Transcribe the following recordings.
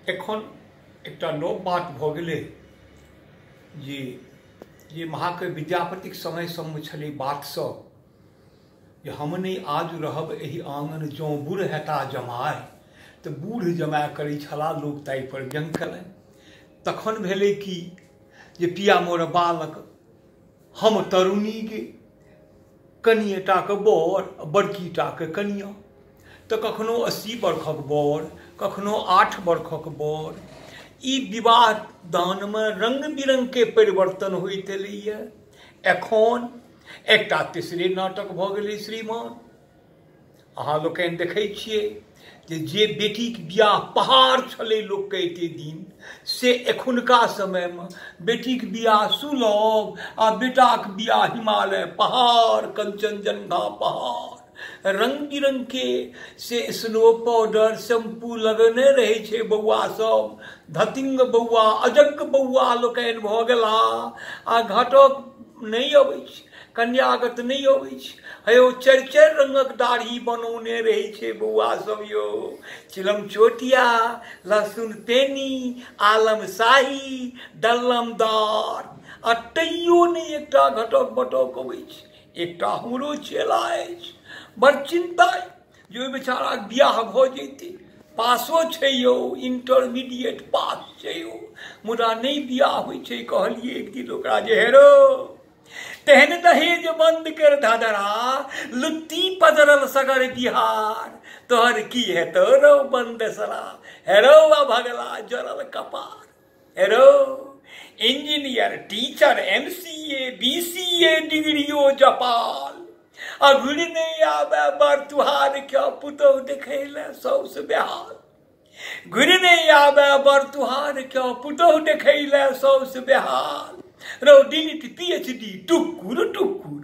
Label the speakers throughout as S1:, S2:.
S1: एखन एकटा नव बात भ गेलै जे महाकवि विद्यापतिक समय सबमे छलै बात सब जे हम नहि आज रहब एहि आंगन जँ बूढ़ हेता जमाय तऽ बूढ़ जमाय करै छलाह लोक ताहि पर व्यंग केलनि। तखन भेलै कि जे पिया मोर बालक हम तरुणी गे कनिएटाके बर बड़की टाके कनिया, तऽ कखनो 80 वर्षक बर कखनो 8 वर्षक बर। ई विवाह दानमे रंग बिरंग के परिवर्तन होइत एलैए। एखन एकटा तेसरे नाटक भऽ गेलै श्रीमान। अहाँ लोकनि देखै छियै जे बेटीक बियाह पहाड़ छलै लोकके एते दिन, से एखुनका समयमे बेटीक बियाह सुलभ आ बेटाक बियाह हिमालय पहाड़, कंचनजंगा पहाड़, रंग बिरंग के से स्नो पाउडर शैम्पू लगेने रहै छै बौआ सब। धतिंग बौआ अजग बौआ लोकनि भऽ गेलाह आ घटक नहि अबै छै, कन्यागत नहीं अबै छै। हेयो 4-4 रंगक दाढ़ी बनौने रहै छै बौआ सब यो। चिलम चोटिया, लहसुन पेनी, आलम शाही, डल्लमदार, आ तैयो नहीं एकटा घटक बटक अबै छै। एकटा हमरो चेला अछि, बड़ चिंता जे ओहि बेचाराक बियाह भऽ जैतै। पासो छै यौ, इंटरमीडिएट पास छै यौ, मुदा नहीं बियाह होइ छै। कहलिए एक दिन ओकरा जे हेरो तेहन दहेज बंद कर धदरा, लुत्ती पदरल सगर बिहार, तोहर की हेतौ रौ बंदसरा। हेरो भगला जरल कपार। हेरो इंजीनियर, टीचर, MCA, BCA डिग्रियो जपाल, अघुड़ नहीं आवे बर तुहार क्या पुतौ देखै ले सौस बेहाल। घुड़ नहीं आवे बर तुहार क्या पुतौ देखै ले सौस बेहाल। रो डिलीट PhD टुकुर टुकुर,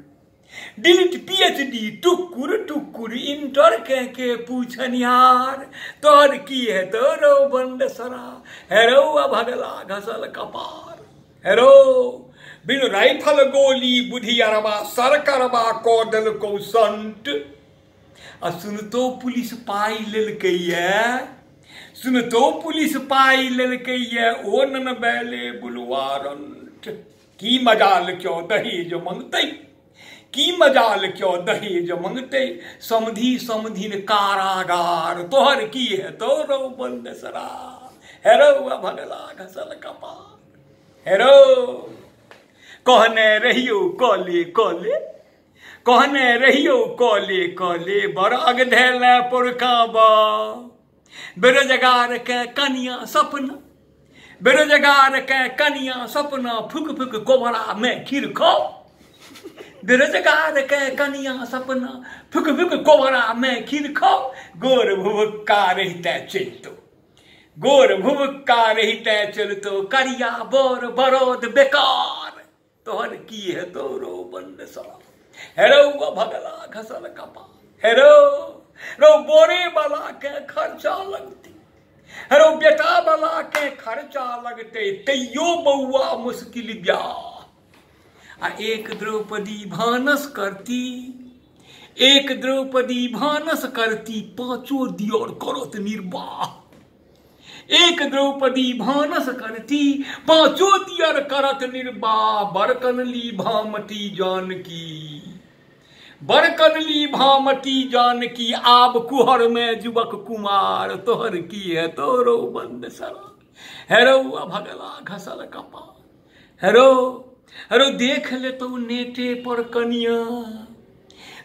S1: डिलीट PhD टुकुर टुकुर, इंटर के पूछनिहार, तोहर की हेतौ रौ बंदसरा। हेरो भगला घसल कपार। हेरो बिन राइफल गोली बुढ़ियरबा सरकरबा कऽ देलकौ संट। आ सुनतो पुलिस पाइ लेलकैए, सुनतो पुलिस पाइ लेलकैए, ओ नन बैले बुलवारंट। की मजाल क्यों दहेज मंगतै, की मजाल क्यों दहेज मंगतै, समधी समधिन कारागार, तोहर की हेतौ रौ बंदसरा। हेरो भगला घसल कपार। हेरो कहने रहियो कले कले, कहने रहियो कले कले, बड़ अगधेले पुरकाबा। बेरोजगार के कनिया सपना, बेरोजगार के कनिया सपना, फुक फुक कोबरा में खीर खाओ। बेरोजगार के कनिया सपना, फुक फुक कोबरा में खीर खाओ। गोर भुभुक्का रहिते चलतो, गोर भुभुक्का रहिते चलतो, करिया बोर बरोद बेकार, तोहर की हेतौ रौ बंदसरा। हेरो भगला घसल कपार। हेरो रो बोरे वाला के खर्चा लगते, हेरो बेटा वाला के खर्चा लगते, तैयो बौआ मुश्किल ब्याह। आ एक द्रौपदी भानस करती, एक द्रौपदी भानस करती, 5 दियर करत निर्वाह। एक द्रौपदी भानस करती, 5 दियर करत निर्वाह। बरकनली भामती जानकी, बरकनली भामती जानकी, आब कुहर में जुबक कुमार, तोहर की हेतौ रौ बंदसरा। हेरो भगला घसल कपार। हेरो हेरो देख लेतौ नेटे पर कनिया,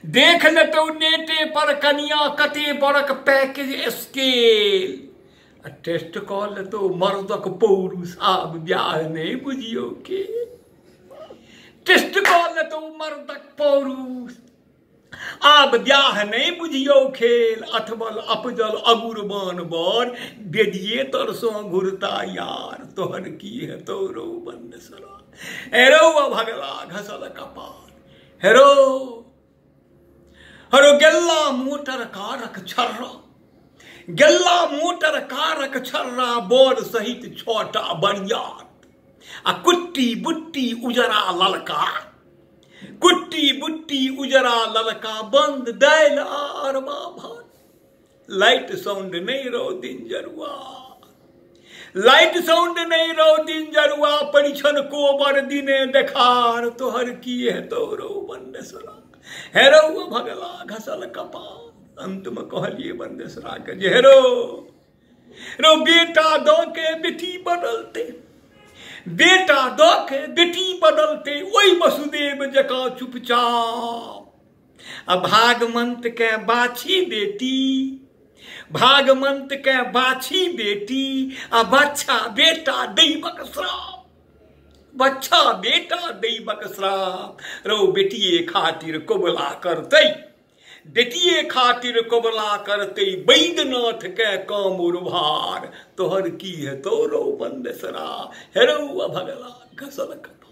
S1: देख लेतौ नेटे पर कनिया, कते बड़क पैकेज स्केल, टेस्ट कऽ लेतौ मर्दक पौरुष, आब ब्याह नहीं बुझियौ के। टेस्ट कऽ लेतौ मर्दक पौरुष, आब ब्याह नहीं बुझियौ खेल। अथबल अपजल अगुरबान बर, बेदिये तरसों घुरता यार, तोहर की हेतौ रौ बंदसरा। हेरो भगला घसल कपार। हेरो हेरो गेल्ला मोटर कारक छर्रा, गेल्ला मोटर कारक छर्रा, बोर सहित 6टा बरियात, आ कुट्टी बुट्टी उजरा ललका, कुट्टी बुट्टी उजरा ललका, बंद दालि आ अरबा भात, लाइट साउंड नहीं रो दिन जरुआ। लाइट साउंड नहीं रो दिन जरुआ परिछन कोबर दिने देखार तोहर की है तो रो बंदेसरा हेरो भगला घसल कपार अंत में कहलिए बंदेसरा के जे हेरो रो बेटा दो के बेटी बदलते बेटा दो के बेटी बदलते वही वसुदेव जका चुपचाप अब भागमंत के बाछी बेटी भागमंत के बाछी बेटी आ बच्चा बेटा दैवक श्राप बच्चा बेटा दैवक श्राप रो बेटिए खातिर कोबला करते बेटिए खातिर कोबला करते बैद्यनाथ के काम उर्भार तोहर की है तो रो बंदेसरा हेरो भगला घसल कपार।